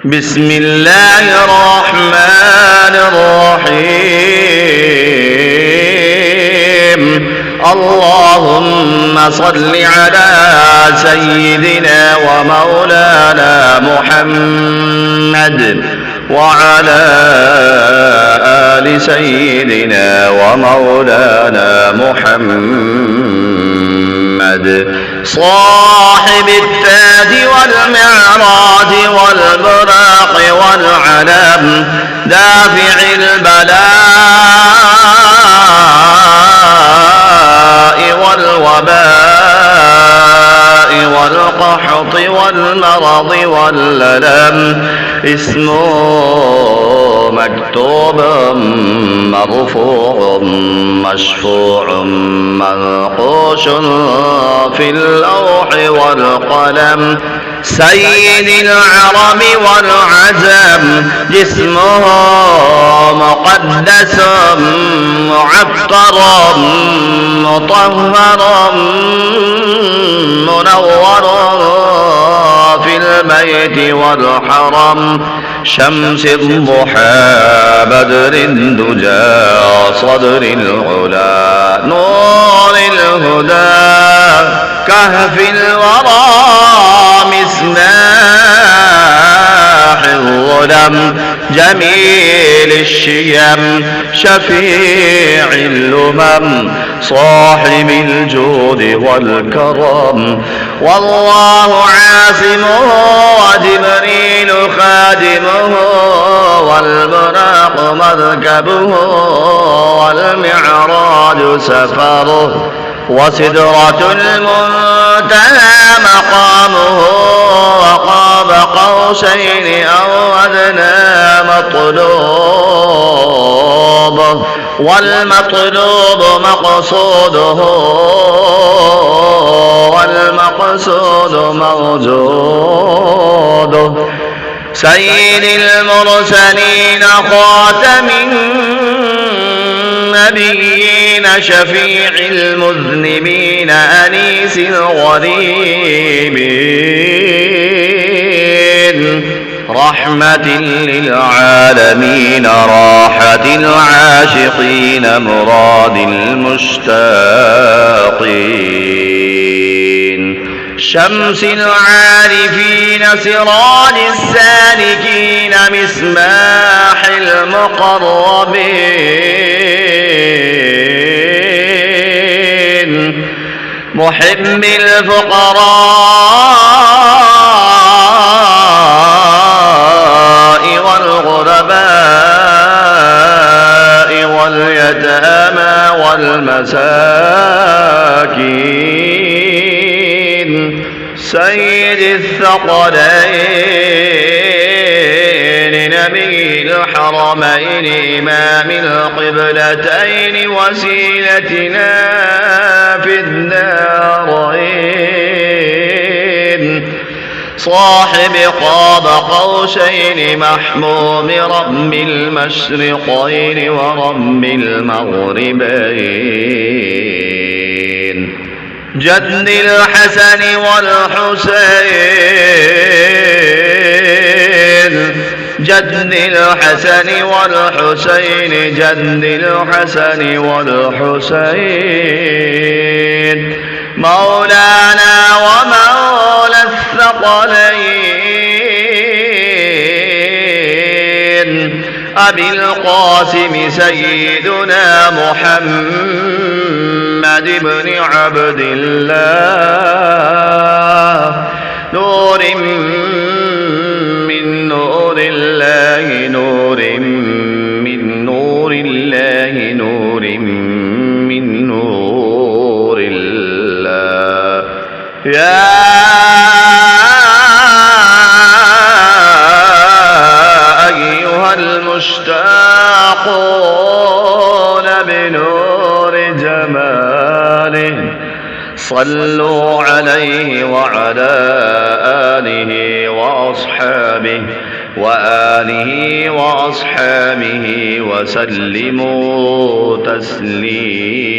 بسم الله الرحمن الرحيم. اللهم صل على سيدنا ومولانا محمد وعلى آل سيدنا ومولانا محمد صاحب التاج والمعراج والبراق والعلم دافع البلاء والوباء والقحط والمرض والللم اسمه مكتوب مرفوع مشفوع منقوش في اللوح والقلم سيد العرب والعجم جسمه مقدس معطر مطهر منور في البيت والحرم شمس الضحى بدر الدجى صدر العلا نور الهدى كهف الورى مصباح الظلم جميل الشيم شفيع الأمم صاحب الجود والكرم والله عاصمه وجبريل خادمه والبراق مركبه والمعراج سفره وسدرة المنتهى مقامه وقاب قوسين أو أدنى مطلوبه والمطلوب مقصوده والمقصود موجوده سيد المرسلين خاتم النبيين شفيع المذنبين أنيس الغريبين رحمة للعالمين راحة العاشقين مراد المشتاقين شمس العارفين سراج السالكين مصباح المقربين محب الفقراء والغرباء واليتامى والمساكين سيد الثقلين نبي الحرمين إمام القبلتين وسيلتنا في الدارين صاحب قاب قوسين محموم رب المشرقين ورب المغربين جد الحسن والحسين جد الحسن والحسين جد الحسن والحسين مولانا ومولى الثقلين أبي القاسم سيدنا محمد بن عبد الله نور من نور الله نور من نور الله نور من نور الله يا أيها المشتاقون بنور جماله صلوا عليه وعلى آله وأصحابه وسلموا تسليما.